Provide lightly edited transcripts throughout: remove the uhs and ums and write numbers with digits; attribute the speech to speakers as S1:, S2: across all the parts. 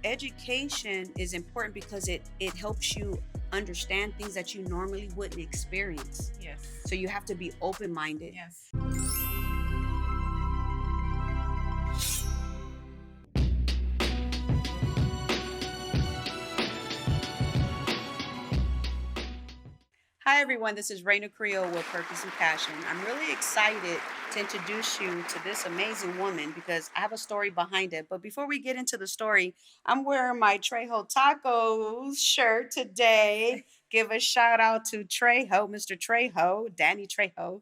S1: education is important because it helps you understand things that you normally wouldn't experience.
S2: Yes.
S1: So you have to be open-minded.
S2: Yes.
S1: Hi, everyone. This is Raina Carrillo with Purpose and Passion. I'm really excited to introduce you to this amazing woman because I have a story behind it. But before we get into the story, I'm wearing my Trejo Tacos shirt today. Give a shout out to Trejo, Mr. Trejo, Danny Trejo.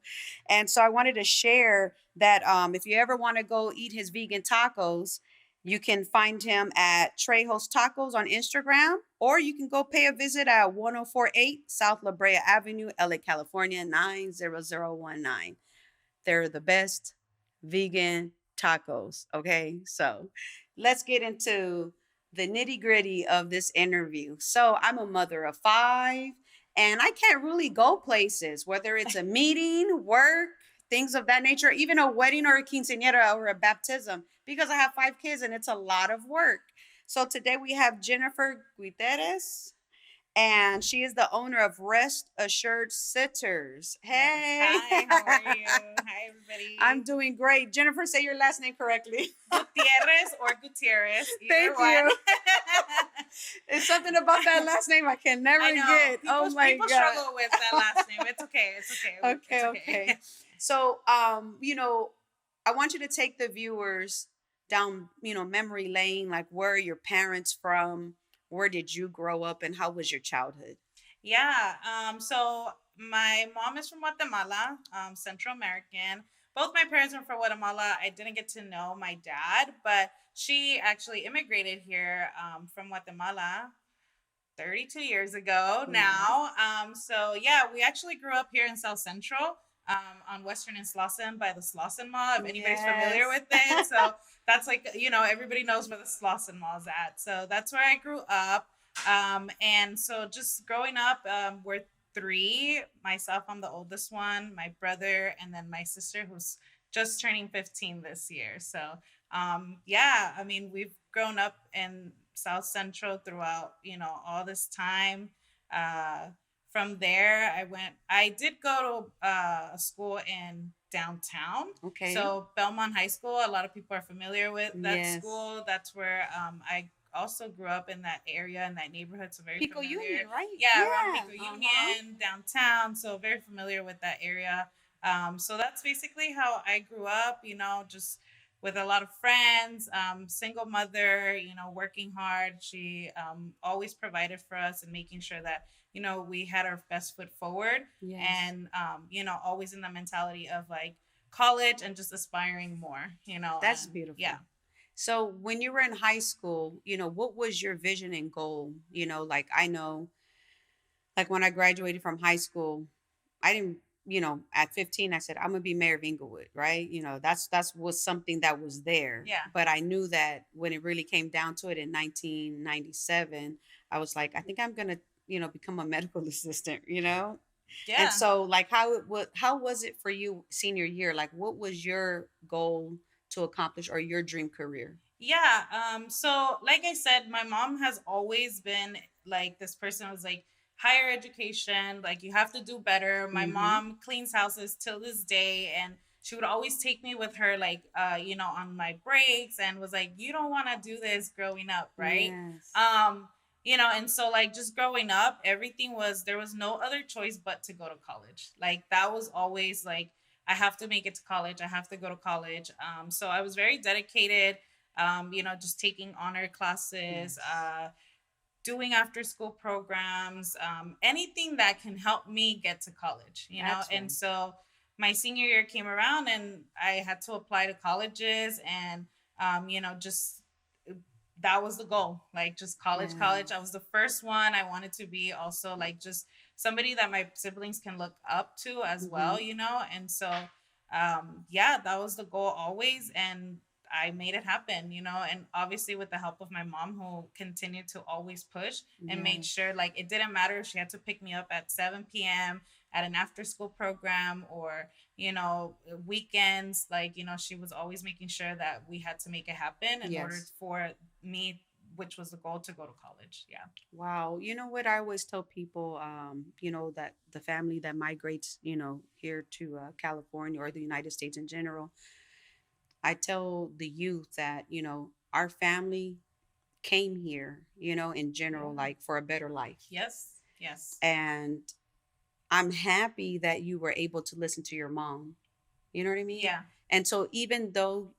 S1: And so I wanted to share that if you ever want to go eat his vegan tacos, you can find him at Trejo's Tacos on Instagram, or you can go pay a visit at 1048 South La Brea Avenue, LA, California, 90019. They're the best vegan tacos. Okay, so let's get into the nitty gritty of this interview. So, I'm a mother of five, and I can't really go places, whether it's a meeting, work, things of that nature, even a wedding or a quinceañera or a baptism, because I have five kids and it's a lot of work. So, today we have Jennifer Gutierrez, and she is the owner of Rest Assured Sitters. Hey.
S2: Yes. Hi, how are you? Hi, everybody.
S1: I'm doing great. Jennifer, say your last name correctly.
S2: Gutierrez or Gutierrez.
S1: Thank you. It's something about that last name I can never get.
S2: People
S1: God.
S2: struggle with that last name. It's okay. It's okay.
S1: Okay. So, I want you to take the viewers down, memory lane. Like, where are your parents from? Where did you grow up, and how was your childhood?
S2: Yeah. So my mom is from Guatemala, Central American. Both my parents are from Guatemala. I didn't get to know my dad, but she actually immigrated here from Guatemala 32 years ago now. So yeah, we actually grew up here in South Central. On Western and Slauson by the Slauson Mall, if anybody's familiar with it. So that's like, everybody knows where the Slauson Mall is at. So that's where I grew up. And so just growing up, we're three. Myself, I'm the oldest one, my brother, and then my sister who's just turning 15 this year. So yeah, I mean, we've grown up in South Central throughout, all this time. From there, I did go to a school in downtown.
S1: Okay.
S2: So Belmont High School, a lot of people are familiar with that school. That's where I also grew up in that area, in that neighborhood. So very
S1: Pico
S2: familiar.
S1: Union, right?
S2: Yeah, around Pico Union, downtown. So very familiar with that area. So that's basically how I grew up, just with a lot of friends, single mother, working hard. She always provided for us and making sure that, we had our best foot forward.
S1: Yes.
S2: And, always in the mentality of like college and just aspiring more,
S1: That's beautiful.
S2: Yeah.
S1: So when you were in high school, what was your vision and goal? Like I know, like when I graduated from high school, I didn't, at 15, I said, I'm gonna be mayor of Inglewood, right? That's was something that was there.
S2: Yeah.
S1: But I knew that when it really came down to it in 1997, I was like, I think I'm gonna, become a medical assistant,
S2: Yeah.
S1: And so like how was it for you senior year? Like what was your goal to accomplish or your dream career?
S2: Yeah. So like I said, my mom has always been like this person who was like, higher education, like you have to do better. My mom cleans houses till this day, and she would always take me with her, like, on my breaks, and was like, you don't want to do this growing up, right?
S1: Yes.
S2: And so like just growing up, there was no other choice but to go to college. Like that was always like, I have to make it to college. I have to go to college. So I was very dedicated, just taking honor classes, doing after school programs, anything that can help me get to college,
S1: That's right.
S2: And so my senior year came around and I had to apply to colleges, and, just that was the goal, like just college. I was the first one. I wanted to be also like just somebody that my siblings can look up to as well, And so, that was the goal always. And I made it happen, and obviously with the help of my mom, who continued to always push and made sure like it didn't matter if she had to pick me up at 7 p.m. at an after school program or, weekends, like, she was always making sure that we had to make it happen in order for me which was the goal to go to college. Yeah.
S1: Wow. You know what I always tell people, that the family that migrates, here to California or the United States in general, I tell the youth that, our family came here, in general,
S2: Yeah.
S1: like for a better life.
S2: Yes. Yes.
S1: And I'm happy that you were able to listen to your mom. You know what I mean?
S2: Yeah.
S1: And so even though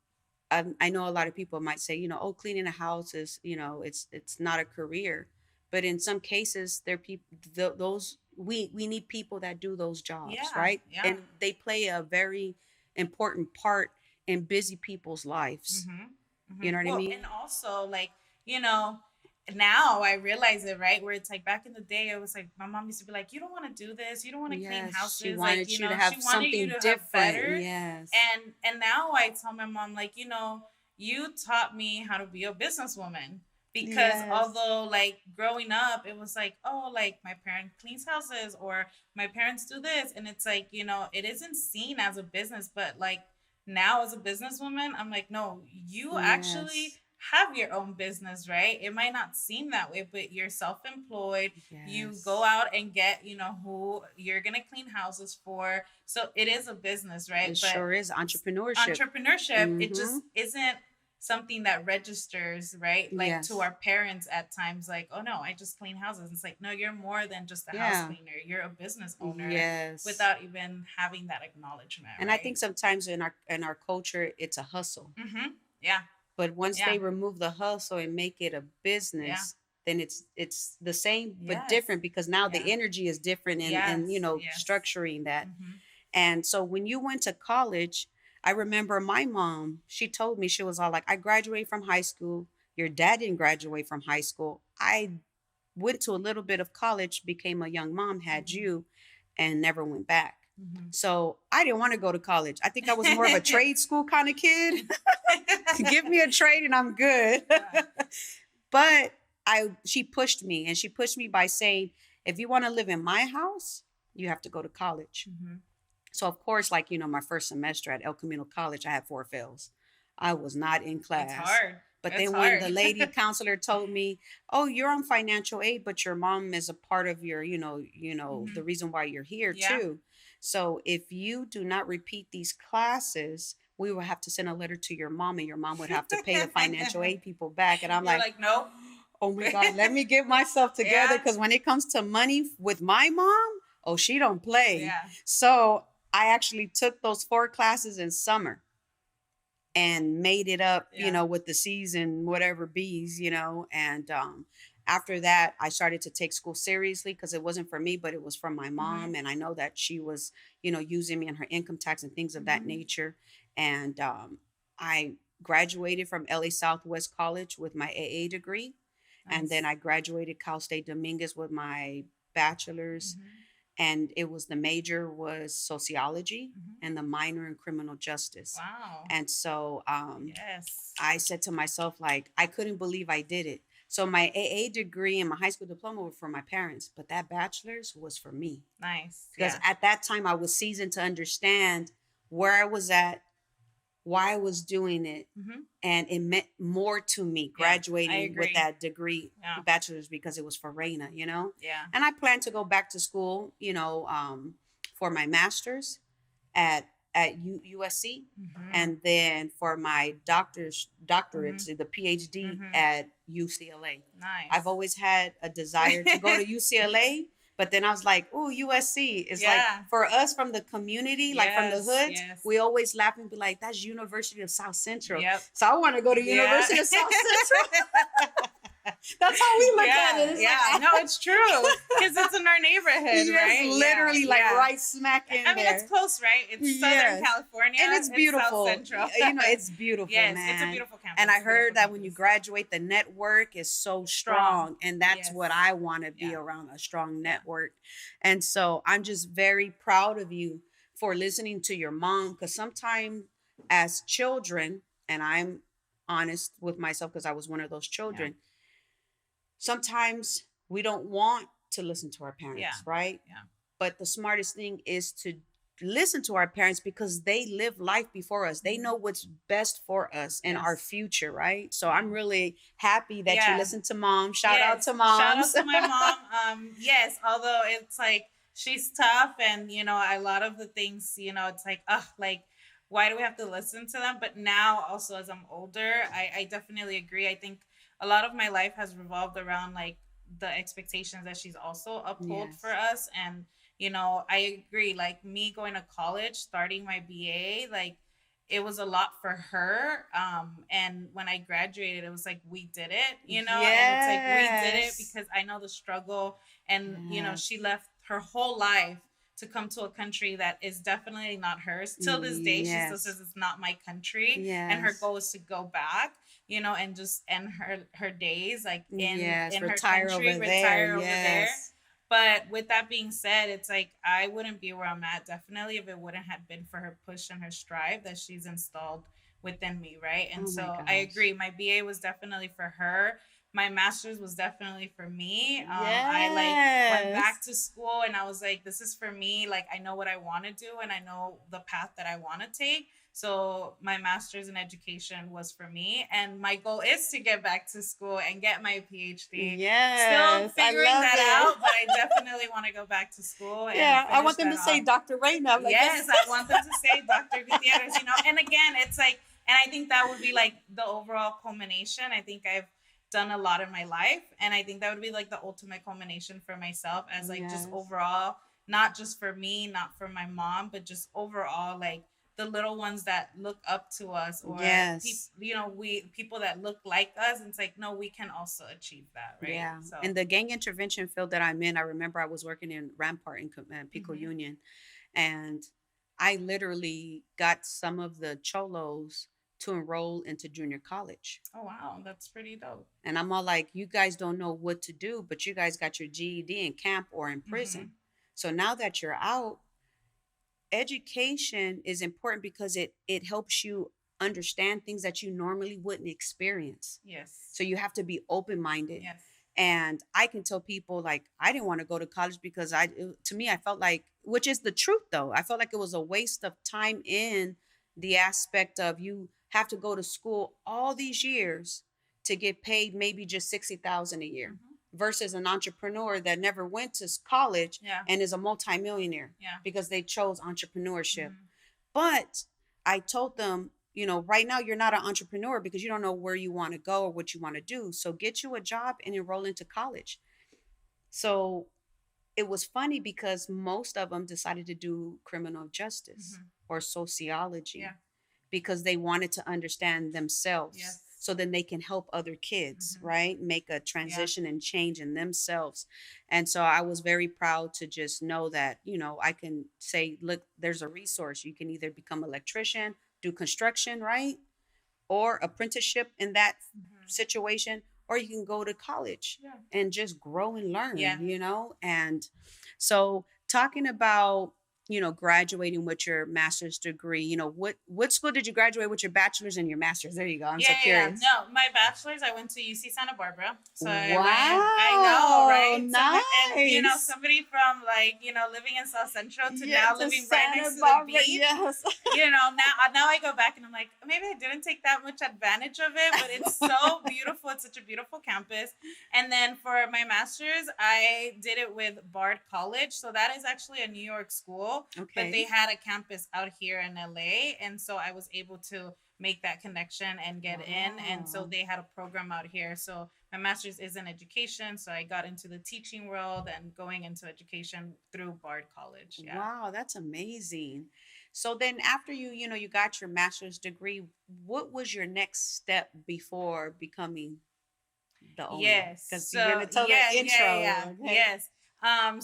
S1: I know a lot of people might say, oh, cleaning a house is, it's not a career, but in some cases, there people those we need people that do those jobs,
S2: Yeah.
S1: right?
S2: Yeah.
S1: And they play a very important part in busy people's lives.
S2: Mm-hmm.
S1: You
S2: Mm-hmm.
S1: know what I
S2: Well,
S1: mean?
S2: and also like, you know, now I realize it, right? Where it's like back in the day, it was like my mom used to be like, "You don't want to do this. You don't want to clean
S1: Yes, she
S2: houses." Like,
S1: wanted you to
S2: she
S1: have
S2: wanted you
S1: something
S2: to have
S1: different.
S2: better.
S1: Yes.
S2: And now I tell my mom like, you taught me how to be a businesswoman. Because
S1: Yes.
S2: although like growing up, it was like, oh, like my parent cleans houses or my parents do this, and it's like, it isn't seen as a business, but like now as a businesswoman, I'm like, no, you actually
S1: Yes.
S2: have your own business, right? It might not seem that way, but you're self-employed. You go
S1: Yes.
S2: out and get, who you're gonna clean houses for. So it is a business,
S1: It
S2: right? But
S1: sure is entrepreneurship.
S2: entrepreneurship, it
S1: Mm-hmm.
S2: just isn't something that registers, right? Like to
S1: Yes.
S2: our parents at times, like, oh no, I just clean houses. It's like, no, you're more than just a house
S1: Yeah.
S2: cleaner. You're a business owner
S1: Yes.
S2: without even having that acknowledgement,
S1: And I
S2: right?
S1: think sometimes in our culture it's a hustle.
S2: Mm-hmm. Yeah.
S1: But once
S2: Yeah.
S1: they remove the hustle and make it a
S2: Yeah.
S1: business, then it's the same but
S2: Yes.
S1: different because now
S2: Yeah.
S1: the energy is different and
S2: Yes. Yes.
S1: structuring that.
S2: Mm-hmm.
S1: And so when you went to college, I remember my mom, she told me, she was all like, I graduated from high school. Your dad didn't graduate from high school. I went to a little bit of college, became a young mom, had
S2: Mm-hmm.
S1: you, and never went back.
S2: Mm-hmm.
S1: So I didn't want to go to college. I think I was more of a trade school kind of kid. Give me a trade and I'm good.
S2: Yeah.
S1: But she pushed me, and she pushed me by saying, if you want to live in my house, you have to go to college.
S2: Mm-hmm.
S1: So of course, like, my first semester at El Camino College, I had 4 fails. I was not in
S2: It's
S1: class.
S2: hard.
S1: But
S2: It's
S1: then when the
S2: hard.
S1: lady counselor told me, "Oh, you're on financial aid, but your mom is a part of your,
S2: Mm-hmm.
S1: the reason why you're here
S2: Yeah.
S1: too. So if you do not repeat these classes, we will have to send a letter to your mom, and your mom would have to pay the financial aid people back." And I'm
S2: You're
S1: like,
S2: like, nope.
S1: "Oh my God, let me get myself together."
S2: Yeah.
S1: Because when it comes to money with my mom, oh, she don't play.
S2: Yeah.
S1: So I actually took those 4 classes in summer and made it up,
S2: Yeah.
S1: with the C's and whatever B's, and after that, I started to take school seriously because it wasn't for me, but it was from my mom,
S2: Mm-hmm.
S1: and I know that she was, using me in her income tax and things of that
S2: Mm-hmm.
S1: nature, and I graduated from LA Southwest College with my AA degree, and
S2: Nice.
S1: then I graduated Cal State Dominguez with my bachelor's,
S2: Mm-hmm.
S1: and it was the major was sociology
S2: Mm-hmm.
S1: and the minor in criminal justice.
S2: Wow.
S1: And so
S2: Yes.
S1: I said to myself, like, I couldn't believe I did it. So my AA degree and my high school diploma were for my parents, but that bachelor's was for me.
S2: Nice.
S1: Because
S2: Yeah.
S1: at that time I was seasoned to understand where I was at, why I was doing it,
S2: Mm-hmm.
S1: and it meant more to me
S2: Yeah, I
S1: graduating with
S2: agree.
S1: that degree,
S2: Yeah.
S1: bachelor's, because it was for Raina.
S2: Yeah.
S1: And I plan to go back to school, for my master's at USC,
S2: Mm-hmm.
S1: and then for my doctorates, the PhD
S2: Mm-hmm.
S1: at UCLA.
S2: Nice.
S1: I've always had a desire to go to UCLA, but then I was like, "Oh, USC is like
S2: Yeah.
S1: for us from the community, like from the
S2: Yes,
S1: hoods.
S2: yes.
S1: We always laugh and be like, that's University of South Central.
S2: Yep.
S1: So I want to go to
S2: Yeah.
S1: University of South Central." That's how we look
S2: Yeah,
S1: at it. It's
S2: yeah.
S1: like,
S2: No, it's true because it's in our neighborhood,
S1: yes,
S2: right?
S1: literally,
S2: Yeah,
S1: like
S2: yeah.
S1: right smack in
S2: I mean,
S1: there.
S2: it's close, right? It's Southern
S1: Yes.
S2: California,
S1: And it's beautiful.
S2: South Central.
S1: It's beautiful,
S2: Yes,
S1: man.
S2: it's a beautiful campus.
S1: And I
S2: Beautiful
S1: heard that when you
S2: campus.
S1: graduate, the network is so strong. And that's
S2: Yes.
S1: what I want to be
S2: Yeah.
S1: around, a strong
S2: Yeah.
S1: network. And so I'm just very proud of you for listening to your mom. Because sometimes as children, and I'm honest with myself because I was one of those children, sometimes we don't want to listen to our parents,
S2: Yeah.
S1: right?
S2: Yeah.
S1: But the smartest thing is to listen to our parents because they live life before us. They know
S2: Mhm.
S1: what's best for us and our
S2: Yes.
S1: future, right? So
S2: Yeah.
S1: I'm really happy that you
S2: Yeah.
S1: listen to mom. Shout out
S2: Yes.
S1: to
S2: Shout out
S1: moms.
S2: to my mom. Yes, although it's like she's tough and a lot of the things, it's like, ugh, like why do we have to listen to them? But now also as I'm older, I definitely agree. I think a lot of my life has revolved around like the expectations that she's also uphold for
S1: Yes.
S2: us. And, I agree. Like me going to college, starting my BA, like it was a lot for her. And when I graduated, it was like we did it, and it's like we did it
S1: Yes.
S2: because I know the struggle. And she
S1: Yes.
S2: left her whole life to come to a country that is definitely not hers. Till this day, she still
S1: Yes.
S2: says it's not my country, and her
S1: Yes.
S2: goal is to go back, and just end her days like in
S1: Yes.
S2: her
S1: Retire
S2: country,
S1: over there.
S2: retire over there.
S1: Yes.
S2: But with that being said, it's like I wouldn't be where I'm at definitely if it wouldn't have been for her push and her strive that she's installed within me, right? And
S1: Oh my
S2: so I
S1: gosh.
S2: agree. My BA was definitely for her. My master's was definitely for me. I like went back
S1: Yes.
S2: to school and I was like, this is for me. Like I know what I want to do and I know the path that I want to take. So my master's in education was for me, and my goal is to get back to school and get my PhD. Still
S1: Yes. I
S2: figuring
S1: love
S2: that
S1: it.
S2: out, but I definitely want to go back to school and
S1: Yeah. I
S2: finish
S1: want them to
S2: that
S1: say
S2: off.
S1: Dr. Raina. I'm like,
S2: Yes,
S1: that's
S2: I want them to say Dr. Gutierrez, and again, it's like, and I think that would be like the overall culmination. I think I've done a lot in my life, and I think that would be like the ultimate culmination for myself as like just
S1: yes.
S2: overall, not just for me, not for my mom, but just overall, like the little ones that look up to us or
S1: Yes.
S2: we people that look like us. And it's like, no, we can also achieve that, right?
S1: Yeah.
S2: So,
S1: In the gang intervention field that I'm in, I remember I was working in Rampart in Pico
S2: mhm.
S1: Union, and I literally got some of the cholos to enroll into junior college.
S2: Oh wow, that's pretty dope.
S1: And I'm all like, you guys don't know what to do, but you guys got your GED in camp or in prison.
S2: Hmm.
S1: So now that you're out, education is important because it helps you understand things that you normally wouldn't experience.
S2: Yes.
S1: So you have to be open minded.
S2: Yes.
S1: And I can tell people like I didn't want to go to college because to me I felt like, which is the truth though, I felt like it was a waste of time in the aspect of you have to go to school all these years to get paid maybe just 60,000 a year
S2: Hmm.
S1: versus an entrepreneur that never went to college
S2: Yeah.
S1: and is a multimillionaire
S2: Yeah.
S1: because they chose entrepreneurship.
S2: Hmm.
S1: But I told them, right now you're not an entrepreneur because you don't know where you want to go or what you want to do. So get you a job and enroll into college. So it was funny because most of them decided to do criminal justice
S2: Hmm.
S1: or sociology
S2: Yeah.
S1: because they wanted to understand themselves
S2: Yes.
S1: so then they can help other kids,
S2: Hmm.
S1: right? Make a
S2: Yeah.
S1: transition and change in themselves. And so I was very proud to just know that, I can say, look, there's a resource. You can either become an electrician, do construction, right? Or apprenticeship in that
S2: Hmm.
S1: situation, or you can go to college
S2: Yeah.
S1: and just grow and learn,
S2: Yeah.
S1: And so talking about, graduating with your master's degree, what school did you graduate with your bachelor's and your master's? There you go. I'm
S2: Yeah,
S1: so
S2: yeah, yeah.
S1: curious.
S2: No, my bachelor's I went to UC Santa Barbara. So I went. I know,
S1: Wow,
S2: right? And
S1: nice.
S2: somebody from like living in South Central to
S1: Yeah,
S2: now
S1: to
S2: living right
S1: Santa
S2: next to the
S1: Barbara.
S2: beach.
S1: Yes.
S2: Now I go back and I'm like, maybe I didn't take that much advantage of it, but it's so beautiful. It's such a beautiful campus. And then for my master's, I did it with Bard College. So that is actually a New York school, but they
S1: Okay.
S2: had a campus out here in LA. And so I was able to make that connection and get in. And so
S1: Wow.
S2: they had a program out here. So my master's is in education. So I got into the teaching world and going into education through Bard College. Yeah.
S1: Wow, that's amazing. So then after you got your master's degree, what was your next step before becoming the owner?
S2: Yes.
S1: Because you're
S2: So
S1: gonna tell the
S2: yeah, yeah, yeah,
S1: intro, okay?
S2: yes.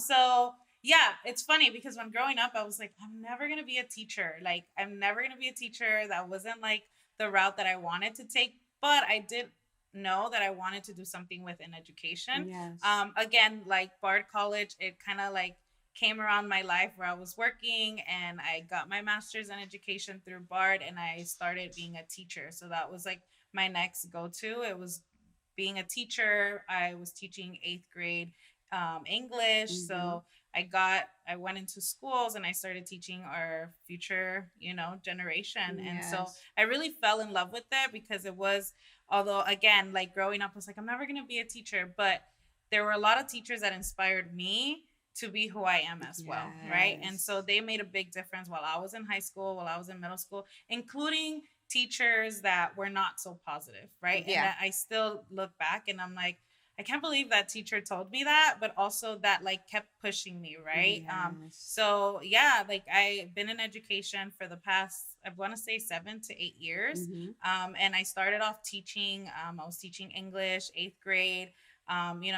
S2: So yeah, it's funny because when growing up, I was like, I'm never gonna be a teacher. Like, I'm never gonna be a teacher. That wasn't like the route that I wanted to take. But I did know that I wanted to do something within education.
S1: Yes.
S2: Again, like Bard College, it kind of like came around my life where I was working and I got my master's in education through Bard and I started being a teacher. So that was like my next go to. It was being a teacher. I was teaching eighth grade English.
S1: Mm-hmm.
S2: So I went into schools and I started teaching our future, generation. And so
S1: Yes.
S2: I really fell in love with it because it was, although again, like growing up, I was like, I'm never going to be a teacher, but there were a lot of teachers that inspired me to be who I am as well, right? And so
S1: Yes.
S2: they made a big difference while I was in high school, while I was in middle school, including teachers that were not so positive, right? And
S1: Yeah.
S2: that I still look back and I'm like, I can't believe that teacher told me that, but also that like kept pushing me, right?
S1: Yes.
S2: So yeah, like I've been in education for the past, I want to say 7 to 8 years.
S1: Mm-hmm.
S2: And I started off teaching. I was teaching English, eighth grade.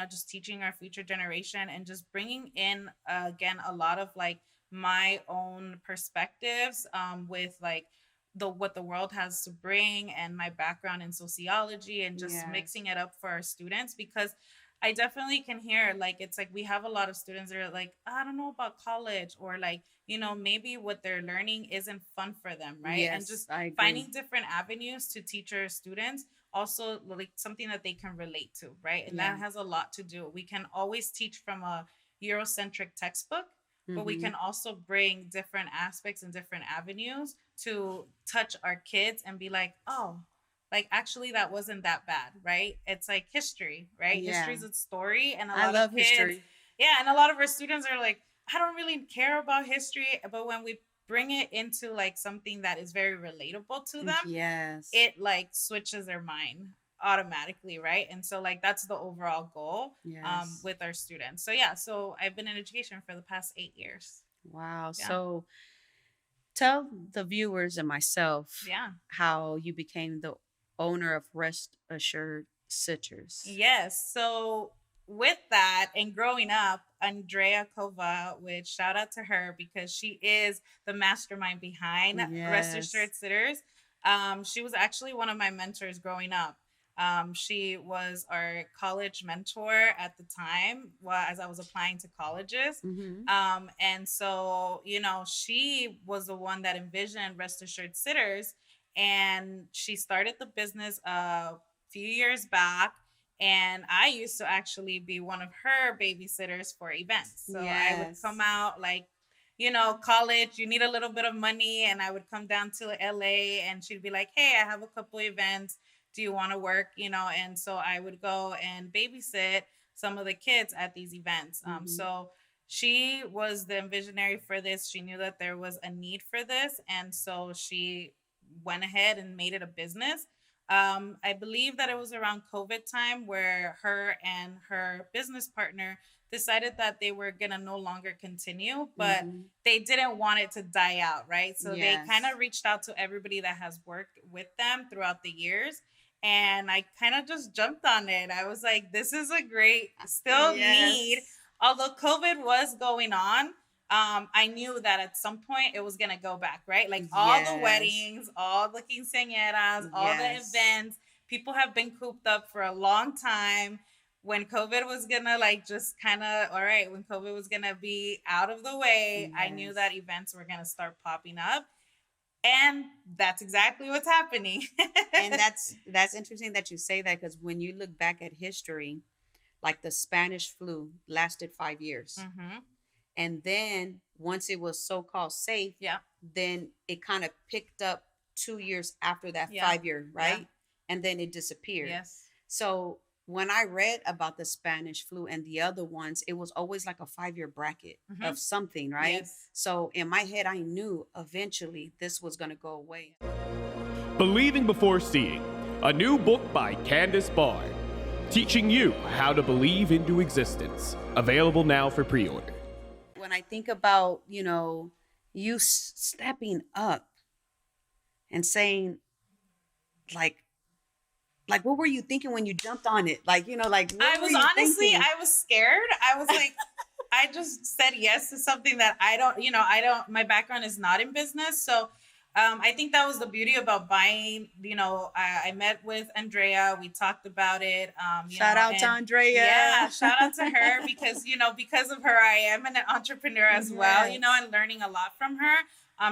S2: Just teaching our future generation and just bringing in again a lot of like my own perspectives with like the what the world has to bring and my background in sociology and just
S1: Yes.
S2: mixing it up for our students because I definitely can hear like it's like we have a lot of students that are like I don't know about college or like maybe what they're learning isn't fun for them, right? And
S1: Yes,
S2: just
S1: I agree.
S2: finding different avenues to teach our students also like something that they can relate to, right? And
S1: Yeah.
S2: that has a lot to do. We can always teach from a Eurocentric textbook, but we
S1: Mm-hmm.
S2: can also bring different aspects and different avenues to touch our kids and be like, oh, like actually that wasn't that bad, right? It's like history, right?
S1: Yeah.
S2: History is a story, and a
S1: I
S2: lot of
S1: love
S2: kids,
S1: history.
S2: yeah, and a lot of our students are like, I don't really care about history, but when we bring it into like something that is very relatable to them,
S1: Yes.
S2: it like switches their mind automatically, right? And so like that's the overall goal
S1: Yes.
S2: with our students. So yeah, so I've been in education for the past 8 years.
S1: Wow.
S2: Yeah.
S1: So tell the viewers and myself
S2: Yeah.
S1: how you became the owner of Rest Assured Citrus.
S2: Yes. So with that and growing up, Andrea Kova, which shout out to her because she is the mastermind behind Rest
S1: Yes.
S2: Assured Sitters. She was actually one of my mentors growing up. She was our college mentor at the time as I was applying to colleges.
S1: Mm-hmm.
S2: And so, she was the one that envisioned Rest Assured Sitters. And she started the business few years back, and I used to actually be one of her babysitters for events. So I would come
S1: Yes.
S2: out like, college, you need a little bit of money, and I would come down to LA and she'd be like, "Hey, I have a couple events. Do you want to work?" And so I would go and babysit some of the kids at these events.
S1: Mm-hmm.
S2: So she was the visionary for this. She knew that there was a need for this, and so she went ahead and made it a business. I believe that it was around COVID time where her and her business partner decided that they were gonna no longer continue, but
S1: Mm-hmm.
S2: they didn't want it to die out, right? So they kind
S1: Yes.
S2: of reached out to everybody that has worked with them throughout the years. And I kind of just jumped on it. I was like, this is a great, still need,
S1: Yes.
S2: although COVID was going on, I knew that at some point it was gonna go back, right? Like all the
S1: Yes.
S2: weddings, all the quinceañeras, all the
S1: Yes.
S2: events, people have been cooped up for a long time. When COVID was gonna like just kind of, all right, when COVID was gonna be out of the way, I knew
S1: Yes.
S2: that events were gonna start popping up, and that's exactly what's happening.
S1: And that's interesting that you say that because when you look back at history, like the Spanish flu lasted 5 years.
S2: Mm-hmm.
S1: And then once it was so called safe,
S2: Yeah.
S1: then it kind of picked up 2 years after that
S2: Yeah.
S1: 5 year,
S2: Yeah.
S1: right? And then it disappeared.
S2: Yes.
S1: So when I read about the Spanish flu and the other ones, it was always like a 5 year bracket
S2: Mm-hmm.
S1: of something, right?
S2: Yes.
S1: So in my head, I knew eventually this was going to go away.
S3: Believing Before Seeing, a new book by Candace Barr, teaching you how to believe into existence. Available now for pre-order.
S1: When I think about, you stepping up and saying, like, what were you thinking when you jumped on it? Like, like,
S2: I
S1: what were
S2: was
S1: you
S2: honestly,
S1: thinking?
S2: I was scared. I was like, I just said yes to something that I don't, my background is not in business. So I think that was the beauty about buying, I met with Andrea, we talked about it.
S1: Shout out to Andrea.
S2: Yeah, shout out to her because, because of her, I am an entrepreneur as well,
S1: Yes.
S2: and learning a lot from her.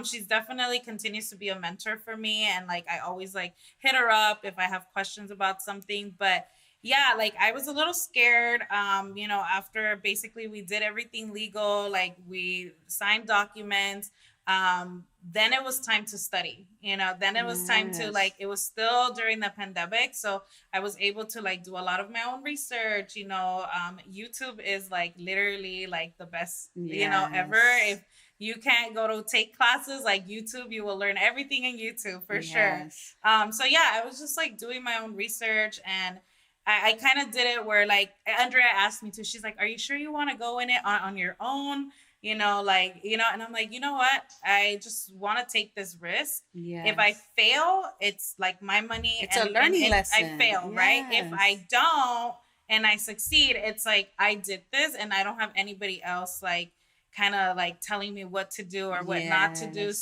S2: She's definitely continues to be a mentor for me. And like, I always like hit her up if I have questions about something, but Yeah, like I was a little scared. After basically we did everything legal, like we signed documents. Then it was time to study. Then it was time to like.
S1: Yes.
S2: It was still during the pandemic, so I was able to like do a lot of my own research. YouTube is like literally like the best ever.
S1: Yes.
S2: If you can't go to take classes like YouTube, you will learn everything in YouTube for sure.
S1: Yes.
S2: So yeah, I was just like doing my own research, and I kind of did it where like Andrea asked me to. She's like, "Are you sure you want to go in it on your own?" And I'm like, you know what? I just want to take this risk. If I
S1: Yes.
S2: fail, it's like my money,
S1: It's a
S2: and
S1: learning
S2: I
S1: lesson.
S2: fail, right? If
S1: Yes.
S2: I don't and I succeed, it's like I did this, and I don't have anybody else like kind of like telling me what to do or what not to do.
S1: Yes.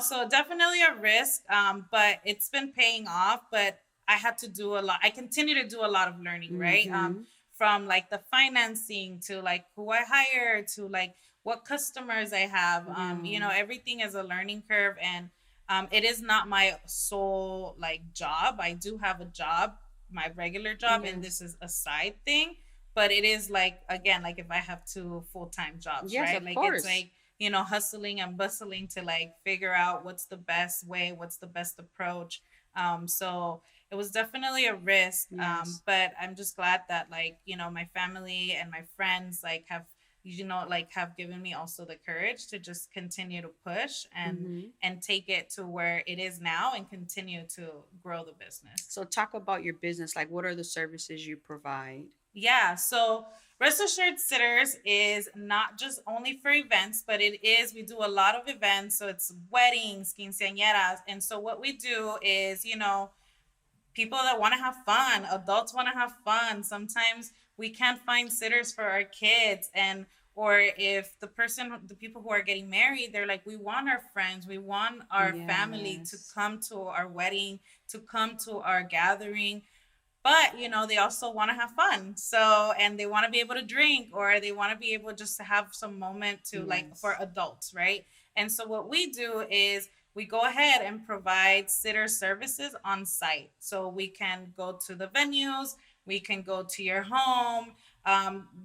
S2: So definitely a risk, but it's been paying off. But I had to do a lot. I continue to do a lot of learning, right?
S1: Mm-hmm.
S2: From like the financing to like who I hire to like what customers I have.
S1: Yeah.
S2: Everything is a learning curve, and it is not my sole like job. I do have a job, my regular job, and this
S1: Yes.
S2: is a side thing. But it is like again, like if I have two full-time jobs,
S1: Yes,
S2: right?
S1: of
S2: Like it's
S1: course.
S2: like hustling and bustling to like figure out what's the best way, what's the best approach. So it was definitely a risk,
S1: Yes.
S2: but I'm just glad that like my family and my friends like have given me also the courage to just continue to push
S1: Mm-hmm.
S2: and take it to where it is now and continue to grow the business.
S1: So talk about your business. Like, what are the services you provide?
S2: Yeah, so Rest Assured Sitters is not just only for events, but we do a lot of events. So it's weddings, quinceañeras. And so what we do is, people that want to have fun, adults want to have fun. Sometimes we can't find sitters for our kids, and or if the people who are getting married, they're like, we want our friends, we want our family to
S1: Yes.
S2: come to our wedding, to come to our gathering, but they also want to have fun, so and they want to be able to drink, or they want to be able just to have some moment to like for
S1: Yes.
S2: adults, right? And so what we do is we go ahead and provide sitter services on site, so we can go to the venues, we can go to your home.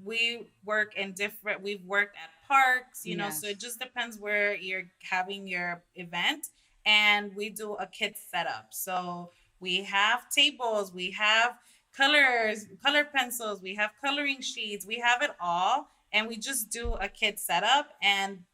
S2: We've worked at parks, so it
S1: Yes.
S2: just depends where you're having your event. And we do a kit setup, so we have tables, we have color pencils, we have coloring sheets, we have it all. And we just do a kid setup, and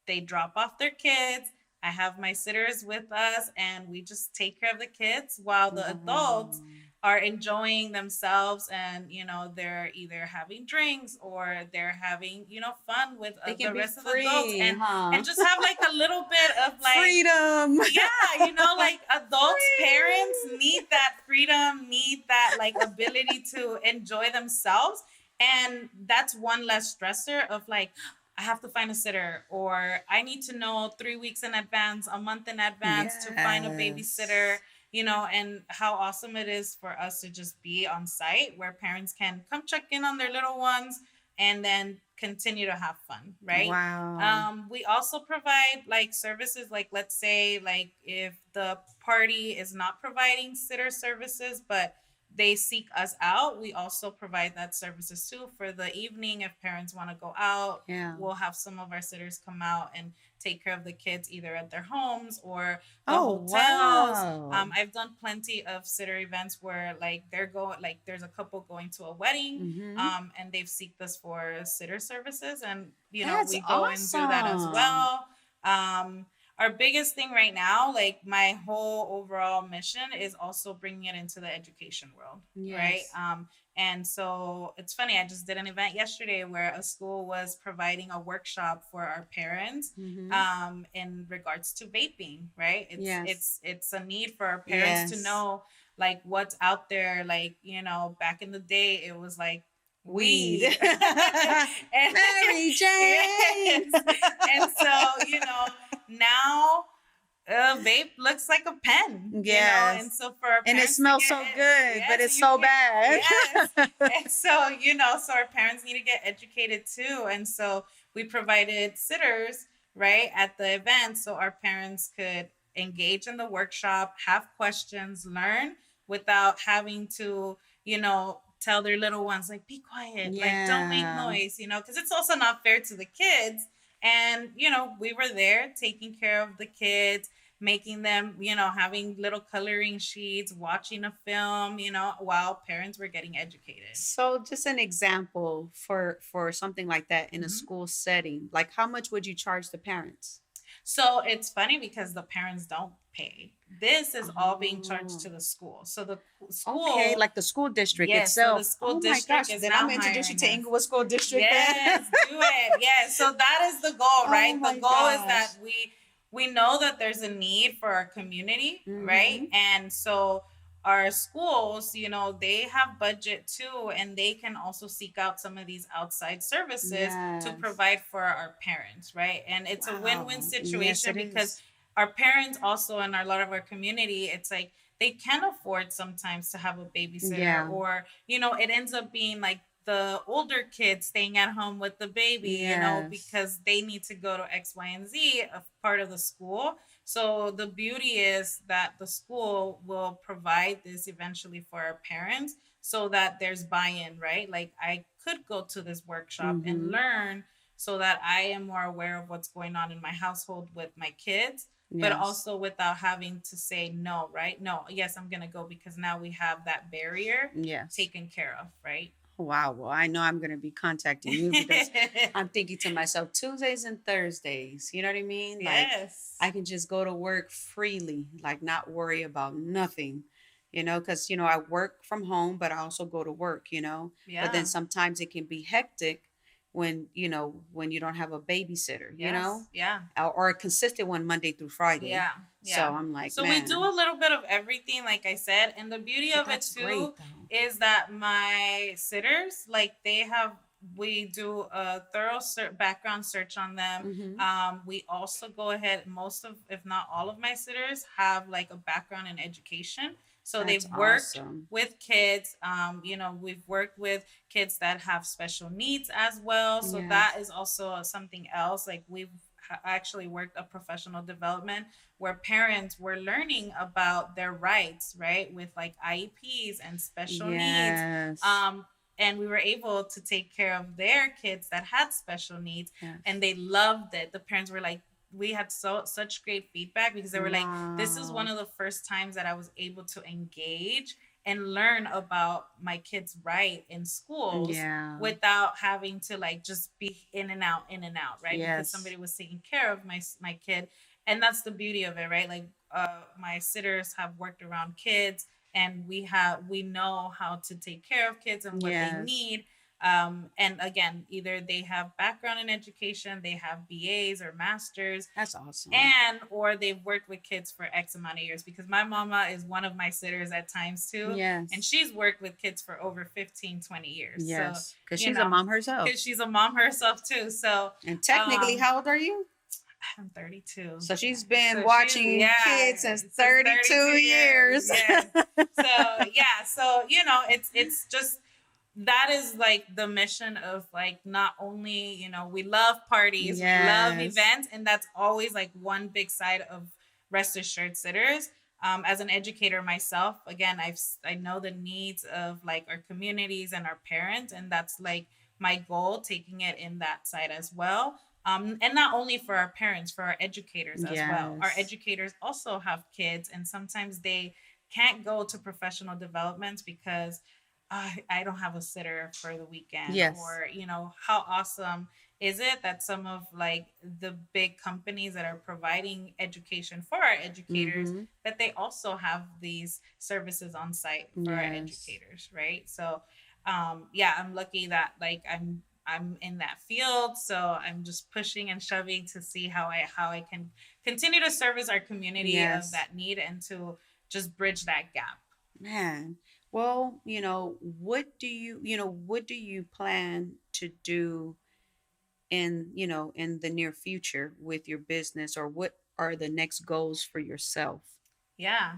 S2: they drop off their kids. I have my sitters with us, and we just take care of the kids while the adults
S1: Wow.
S2: are enjoying themselves, and they're either having drinks or they're having fun with
S1: They can
S2: the
S1: be
S2: rest of the adults,
S1: free,
S2: and
S1: huh?
S2: just have like a little bit of like,
S1: Freedom.
S2: yeah, like adults, parents
S1: Free.
S2: need that freedom, need that like ability to enjoy themselves. And that's one less stressor of like, I have to find a sitter, or I need to know 3 weeks in advance, a month in advance to find a babysitter,
S1: Yes.
S2: and how awesome it is for us to just be on site where parents can come check in on their little ones and then continue to have fun, right?
S1: Wow.
S2: We also provide like services, like let's say like if the party is not providing sitter services, but they seek us out, we also provide that services too for the evening. If parents want to go out,
S1: Yeah.
S2: we'll have some of our sitters come out and take care of the kids either at their homes or the
S1: Oh,
S2: hotels.
S1: wow.
S2: I've done plenty of sitter events where like they're going, like there's a couple going to a wedding,
S1: Mm-hmm.
S2: and they've seeked us for sitter services, and
S1: That's
S2: we go and do that as
S1: awesome.
S2: well. um our biggest thing right now, like my whole overall mission is also bringing it into the education world, right?
S1: Yes.
S2: And so it's funny, I just did an event yesterday where a school was providing a workshop for our parents,
S1: Mm-hmm.
S2: in regards to vaping, right? it's
S1: Yes.
S2: it's it's a need for our parents to
S1: Yes.
S2: know like what's out there. Like back in the day it was like
S1: Weed.
S2: weed. And
S1: Mary Jane.
S2: yes, and so now vape looks like a pen, and
S1: Yes.
S2: so for our
S1: And it
S2: parents to
S1: smells
S2: get
S1: so
S2: it,
S1: good, but
S2: yes,
S1: it's
S2: you
S1: so
S2: can,
S1: bad.
S2: yes, and so so our parents need to get educated too, and so we provided sitters right at the event so our parents could engage in the workshop, have questions, learn without having to tell their little ones like, be quiet, like don't make
S1: Yeah.
S2: noise, because it's also not fair to the kids. And we were there taking care of the kids, making them, having little coloring sheets, watching a film, while parents were getting educated.
S1: So just an example for something like that in a
S2: Mhm.
S1: school setting. Like how much would you charge the parents?
S2: So it's funny because the parents don't pay. This is all being charged
S1: Oh.
S2: to the school. So the
S1: Okay,
S2: school,
S1: like the school district
S2: yes, so the
S1: itself.
S2: school
S1: Oh my
S2: district
S1: gosh,
S2: is
S1: then I'm
S2: now
S1: gonna introduce you
S2: hiring
S1: to
S2: us.
S1: Inglewood School District then.
S2: Yes, do it. Yes. So that is the goal,
S1: Oh
S2: right? The
S1: my
S2: goal is that
S1: gosh.
S2: we know that there's a need for our community, right?
S1: Mm-hmm.
S2: And so our schools, they have budget too, and they can also seek out some of these outside services to
S1: Yes.
S2: provide for our parents, right? And it's a win-win
S1: Wow. Yes,
S2: situation
S1: it
S2: because
S1: is.
S2: our parents also in a lot of our community, it's like they can afford sometimes to have a babysitter,
S1: Yeah.
S2: or it ends up being like the older kids staying at home with the baby,
S1: Yes.
S2: because they need to go to X, Y, and Z, a part of the school. So the beauty is that the school will provide this eventually for our parents so that there's buy-in, right? Like I could go to this workshop and
S1: Mm-hmm.
S2: learn so that I am more aware of what's going on in my household with my kids, but
S1: Yes.
S2: also without having to say no, right? No, yes, I'm gonna go because now we have that barrier
S1: Yes.
S2: taken care of, right?
S1: Wow. Well, I know I'm going to be contacting you because I'm thinking to myself, Tuesdays and Thursdays, you know what I mean? Like,
S2: Yes.
S1: I can just go to work freely, like, not worry about nothing, because, I work from home, but I also go to work, But then
S2: Yeah.
S1: sometimes it can be hectic when you don't have a babysitter,
S2: Yes. Yeah.
S1: or a consistent one Monday through Friday.
S2: Yeah.
S1: So
S2: Yeah.
S1: I'm like,
S2: So we do
S1: man,
S2: a little bit of everything, like I said. And the beauty
S1: but
S2: of it
S1: that's
S2: too
S1: great, though.
S2: is that my sitters, like we do a thorough background search on them.
S1: Mm-hmm.
S2: We also go ahead, most of, if not all of my sitters have like a background in education. So
S1: That's
S2: they've worked
S1: awesome.
S2: with kids. We've worked with kids that have special needs as well. So that
S1: Yes.
S2: is also something else. Like we've actually worked a professional development where parents were learning about their rights, right, with like IEPs and special needs.
S1: Yes.
S2: Um, and we were able to take care of their kids that had special needs, and
S1: Yes.
S2: they loved it. The parents were like, we had such great feedback because they were like, this is one
S1: Wow.
S2: of the first times that I was able to engage and learn about my kids' right in schools
S1: Yeah.
S2: without having to like just be in and out, right? Because
S1: Yes.
S2: somebody was taking care of my kid. And that's the beauty of it, right? Like my sitters have worked around kids, and we know how to take care of kids and what they
S1: Yes.
S2: need. And again, either they have background in education, they have BAs or masters,
S1: That's awesome.
S2: and or they've worked with kids for X amount of years, because my mama is one of my sitters at times too, and
S1: Yes.
S2: she's worked with kids for over 15, 20 years. So
S1: Yes. Because
S2: you
S1: she's a
S2: know
S1: mom herself.
S2: because she's a mom herself too. So
S1: And technically,
S2: um
S1: how old are you?
S2: I'm 32.
S1: So she's been
S2: So she's,
S1: watching
S2: yeah,
S1: kids since
S2: since
S1: 32
S2: 32 years.
S1: years.
S2: Yes. So yeah, so it's just that is like the mission of like, not only we love parties, we love
S1: Yes.
S2: events, and that's always like one big side of Rest Assured Sitters. As an educator myself, again, I know the needs of like our communities and our parents, and that's like my goal, taking it in that side as well. And not only for our parents, for our educators as well. Our
S1: Yes.
S2: educators also have kids, and sometimes they can't go to professional developments because I don't have a sitter for the weekend.
S1: Yes.
S2: Or, how awesome is it that some of like the big companies that are providing education for our educators,
S1: Mm-hmm.
S2: that they also have these services on site for our
S1: Yes.
S2: educators, right? So yeah, I'm lucky that like I'm in that field, so I'm just pushing and shoving to see how I can continue to service our community of
S1: Yes.
S2: that need, and to just bridge that gap.
S1: Man. Well, what do you plan to do in the near future with your business, or what are the next goals for yourself?
S2: Yeah.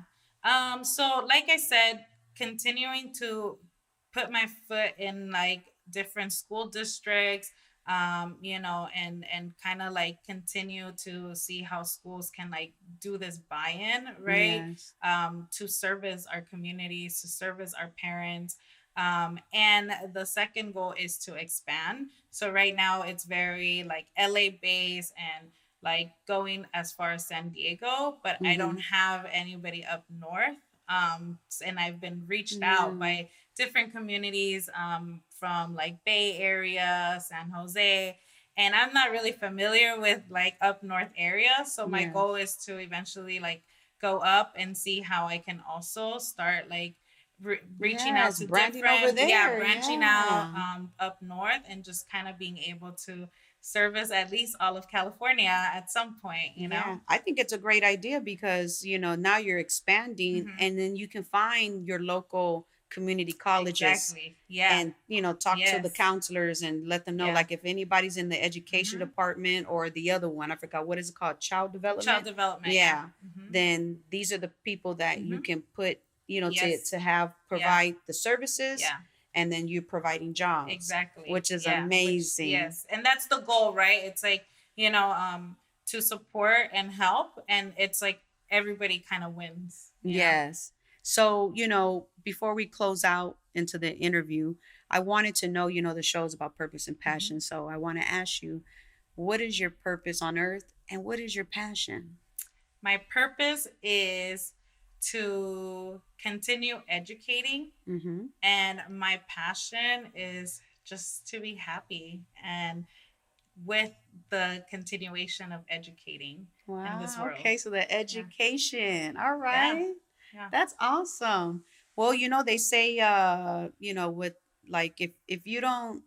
S2: So like I said, continuing to put my foot in like different school districts, and kind of like continue to see how schools can like do this buy-in, right?
S1: Yes.
S2: To service our communities, to service our parents. And the second goal is to expand. So right now it's very like LA based and like going as far as San Diego, but I don't
S1: Mm-hmm.
S2: have anybody up north. And I've been reached out
S1: Yeah.
S2: by different communities from like Bay Area, San Jose, and I'm not really familiar with like up north area. So my
S1: Yeah.
S2: goal is to eventually like go up and see how I can also start like reaching out
S1: Yes.
S2: to
S1: Branding over
S2: different, yeah,
S1: there.
S2: branching out
S1: Yeah.
S2: up north and just kind of being able to service at least all of California at some point, you know?
S1: Yeah, I think it's a great idea because, now you're expanding
S2: Hmm.
S1: and then you can find your local community colleges
S2: Exactly. Yeah.
S1: and, talk to the
S2: Yes.
S1: counselors and let them know,
S2: Yeah.
S1: like, if anybody's in the education
S2: Hmm.
S1: department or the other one, I forgot, what is it called? Child
S2: Child
S1: development?
S2: development. Yeah.
S1: Yeah.
S2: Hmm.
S1: Then these are the people that you
S2: Hmm.
S1: can put,
S2: Yes.
S1: to have
S2: Yeah.
S1: provide the services,
S2: Yeah.
S1: and then you providing jobs,
S2: Exactly.
S1: which is
S2: Yeah. Which,
S1: amazing.
S2: yes. And that's the goal, right? It's like, to support and help. And it's like everybody kind of wins.
S1: Yes. So, before we close out into the interview, I wanted to know, the show is about purpose and
S2: Hmm.
S1: passion. So I want to ask you, what is your purpose on earth and what is your passion?
S2: My purpose is to continue educating,
S1: Mm-hmm.
S2: and my passion is just to be happy and with the continuation of educating in this
S1: Wow.
S2: world.
S1: Okay. So the
S2: Yeah.
S1: education. All
S2: Yeah.
S1: right.
S2: Yeah.
S1: That's awesome. Well, they say, with like, if you don't,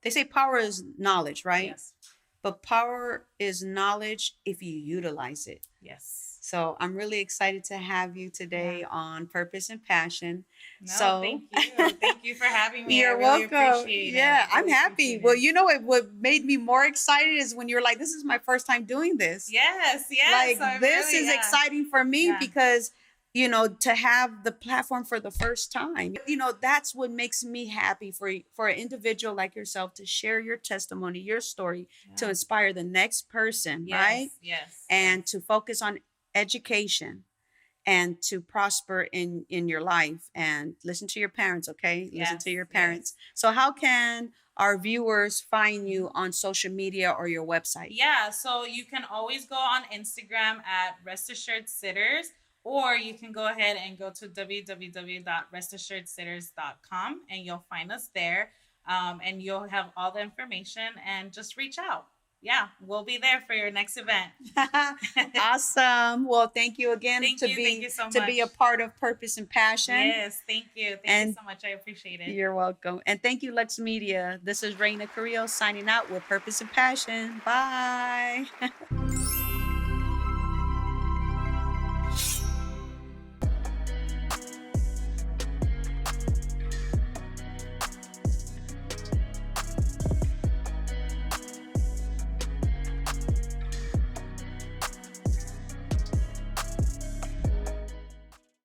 S1: they say power is knowledge, right?
S2: Yes.
S1: But power is knowledge if you utilize it.
S2: Yes.
S1: So I'm really excited to have you today
S2: Yeah.
S1: on Purpose and Passion.
S2: No,
S1: So
S2: thank you. Thank you for having me. I
S1: you're
S2: really
S1: welcome.
S2: appreciate
S1: Yeah,
S2: it.
S1: I'm
S2: Really
S1: happy.
S2: appreciate
S1: Well,
S2: it.
S1: what made me more excited is when you're like, this is my first time doing this.
S2: Yes, yes.
S1: Like,
S2: I'm
S1: this
S2: really,
S1: is
S2: yeah.
S1: exciting for me
S2: Yeah.
S1: because, to have the platform for the first time. That's what makes me happy for an individual like yourself to share your testimony, your story, to
S2: Yeah.
S1: inspire the next person,
S2: Yes,
S1: right?
S2: yes.
S1: And
S2: yes.
S1: to focus on education and to prosper in your life, and listen to your parents. Okay, listen to
S2: Yes,
S1: your
S2: yes.
S1: parents. So how can our viewers find you on social media or your website?
S2: Yeah, so you can always go on Instagram at Rest Assured Sitters, or you can go ahead and go to www.restassuredsitters.com and you'll find us there. And you'll have all the information and just reach out. Yeah, we'll be there for your next event.
S1: Awesome. Well, thank you again
S2: Thank you so
S1: to be a
S2: much.
S1: part of Purpose and Passion.
S2: Yes, thank you. Thank
S1: And
S2: you so much. I appreciate it.
S1: you're welcome. And thank you, Luxe Media. This is Raina Carrillo signing out with Purpose and Passion. Bye.